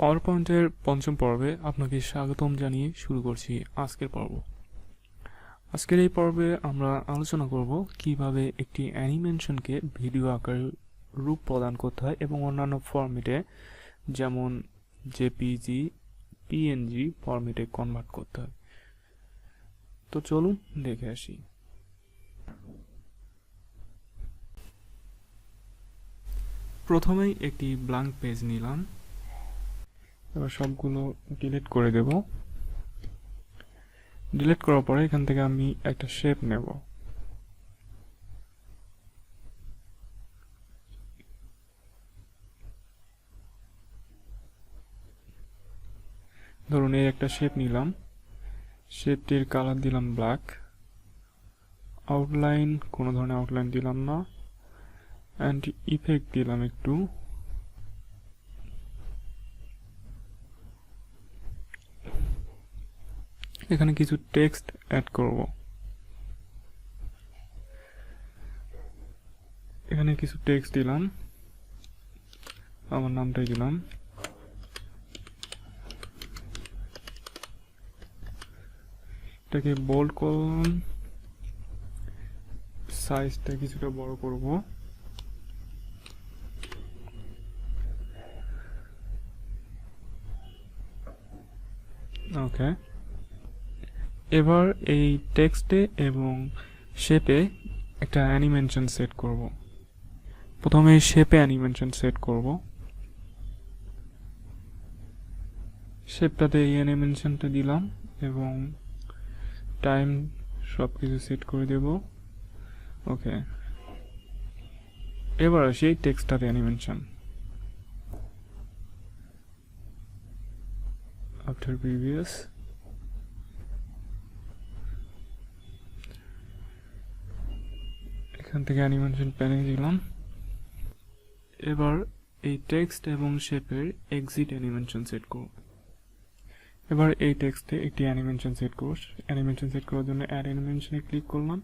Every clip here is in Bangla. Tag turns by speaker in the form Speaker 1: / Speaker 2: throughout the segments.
Speaker 1: পাওয়ার পয়েন্টের পঞ্চম পর্বে আপনাকে স্বাগতম জানিয়ে শুরু করছি আজকের পর্ব। আজকের এই পর্বে আমরা আলোচনা করব কিভাবে একটি অ্যানিমেশনকে ভিডিও আকারে রূপ প্রদান করতে হয় এবং অন্যান্য ফরম্যাটে যেমন জেপিজি, পিএনজি ফরম্যাটে কনভার্ট করতে হয়। তো চলুন দেখে আসি। প্রথমেই একটি ব্ল্যাঙ্ক পেজ নিলাম, এবার সবগুলো ডিলিট করে দেব। ডিলিট করার পরে এখান থেকে আমি একটা শেপ নেব। ধরুন এই একটা শেপ নিলাম, শেপটির কালার দিলাম ব্ল্যাক, আউটলাইন কোনো ধরনের আউটলাইন দিলাম না, অ্যান্ড ইফেক্ট দিলাম একটু। এখানে কিছু টেক্সট অ্যাড করব। এখানে কিছু টেক্সট দিলাম, আমার নামটাই দিলাম। এটাকে বোল্ড করলাম, সাইজটা কিছুটা বড় করব। ওকে, এবার এই টেক্সটে এবং শেপে একটা অ্যানিমেশন সেট করব। প্রথমে শেপে অ্যানিমেশন সেট করব। শেপটাতে এই অ্যানিমেশনটা দিলাম এবং টাইম সব কিছু সেট করে দেব। ওকে, এবার আসি এই টেক্সটটাতে অ্যানিমেশন। আফটার প্রিভিয়াস, এখান থেকে অ্যানিমেশন প্যানে দিলাম। এবার এই টেক্সট এবং শেপের এক্সিট অ্যানিমেশন সেট করব। এবার এই টেক্সটে একটি অ্যানিমেশন সেট করব। অ্যানিমেশন সেট করার জন্য অ্যাড অ্যানিমেশনে ক্লিক করলাম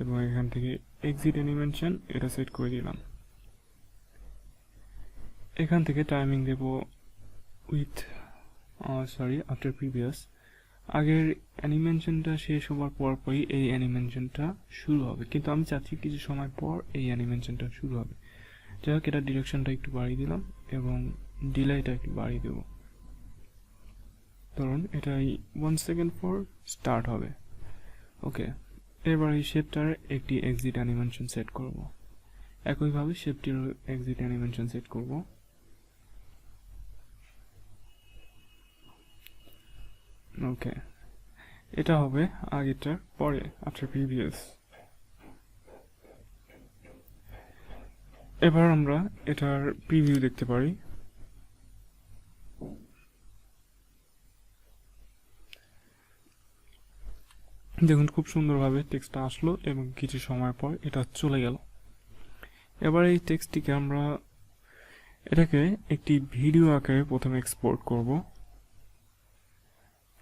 Speaker 1: এবং এখান থেকে এক্সিট অ্যানিমেশন এটা সেট করে দিলাম। এখান থেকে টাইমিং দেব উইথ আফটার প্রিভিয়াস। আগের অ্যানিমেশনটা শেষ হওয়ার পরই এই অ্যানিমেশনটা শুরু হবে, কিন্তু আমি চাচ্ছি কিছু সময় পর এই অ্যানিমেশনটা শুরু হবে। যাই হোক, এটা ডিরেকশনটা একটু বাড়িয়ে দিলাম এবং ডিলেটা একটু বাড়িয়ে দেব। ধরুন এটা 1 সেকেন্ড পর স্টার্ট হবে। ওকে, এবার এই শেপটার একটি এক্সিট অ্যানিমেশন সেট করব। একইভাবে শেপটির এক্সিট অ্যানিমেশন সেট করব। ওকে, এটা হবে আগেরটার পরে, আফটার প্রিভিয়াস। এবার আমরা এটার প্রিভিউ দেখতে পারি। দেখুন খুব সুন্দরভাবে টেক্সটটা আসলো এবং কিছু সময় পর এটা চলে গেল। এবার এই টেক্সটটিকে আমরা এটাকে একটি ভিডিও আকারে প্রথমে এক্সপোর্ট করব।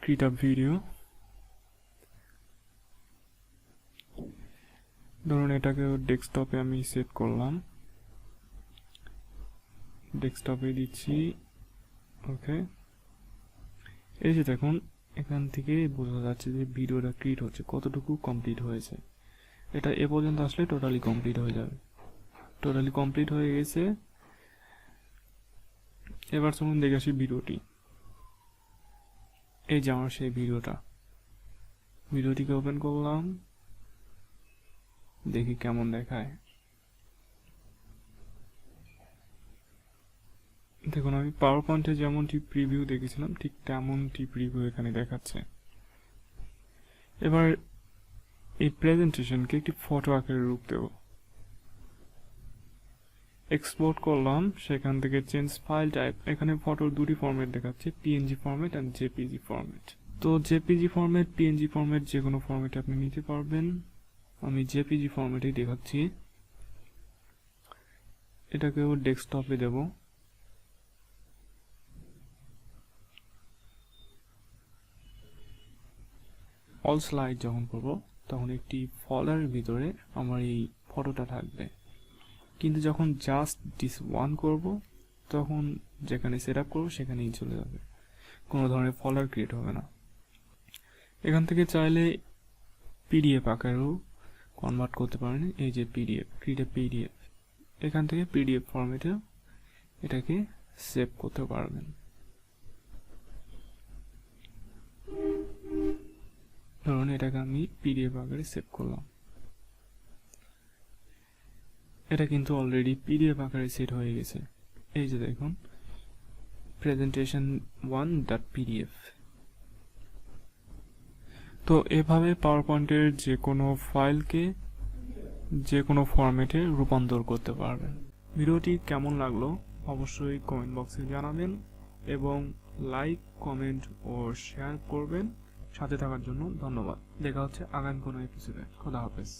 Speaker 1: Create a video. ধরুন এটাকে ডেস্কটপে আমি সেট করলাম, ডেস্কটপে দিচ্ছি। ওকে, এই যে দেখুন এখান থেকে বোঝা যাচ্ছে যে ভিডিওটা ক্রিয়েট হচ্ছে, কতটুকু কমপ্লিট হয়েছে। এটা এ পর্যন্ত আসলে টোটালি কমপ্লিট হয়ে যাবে। টোটালি কমপ্লিট হয়ে গেছে। এবার চলুন দেখে আসি ভিডিওটি। এই যে আমার সেই ভিডিওটিকে ওপেন করলাম, দেখি কেমন দেখায়। দেখুন আমি পাওয়ার পয়েন্টে যেমনটি প্রিভিউ দেখেছিলাম ঠিক তেমনটি প্রিভিউ এখানে দেখাচ্ছে। এবার এই প্রেজেন্টেশনকে একটি ফটো আকারে রূপ দেব। এক্সপোর্ট করলাম, সেখান থেকে চেঞ্জ ফাইল টাইপ। এখানে ফটোর দুটি ফরম্যাট দেখাচ্ছে, PNG format and JPG format. তো জেপিজি ফরম্যাট, পিএনজি ফরম্যাট যে কোনো ফরম্যাটে আপনি নিতে পারবেন। আমি জেপিজি ফরম্যাটেই দেখাচ্ছি। এটাকেও ডেস্কটপে দেব। অল স্লাইড যখন করব তখন একটি ফলোয়ারের ভিতরে আমার এই ফটোটা থাকবে, কিন্তু যখন জাস্ট দিস ওয়ান করব তখন যেখানে সেট আপ করবো সেখানেই চলে যাবে, কোনো ধরনের ফল্ডার ক্রিয়েট হবে না। এখান থেকে চাইলে পিডিএফ আকারেও কনভার্ট করতে পারেন। এই যে পিডিএফ, ক্রিয়েট পিডিএফ, এখান থেকে পিডিএফ ফরম্যাটে এটাকে সেভ করতে পারবেন। ধরুন এটাকে আমি পিডিএফ আকারে সেভ করলাম, এটা কিন্তু অলরেডি পিডিএফ আকারে সেট হয়ে গেছে। এই যে দেখুন presentation1.pdf। তো এভাবে পাওয়ার পয়েন্টের যে কোনো ফাইলকে যে কোনো ফরম্যাটে রূপান্তর করতে পারবেন। ভিডিওটি কেমন লাগলো অবশ্যই কমেন্ট বক্সে জানাবেন এবং লাইক, কমেন্ট ও শেয়ার করবেন। সাথে থাকার জন্য ধন্যবাদ। দেখা হচ্ছে আগামী কোনো এপিসোডে। খোদা হাফেজ।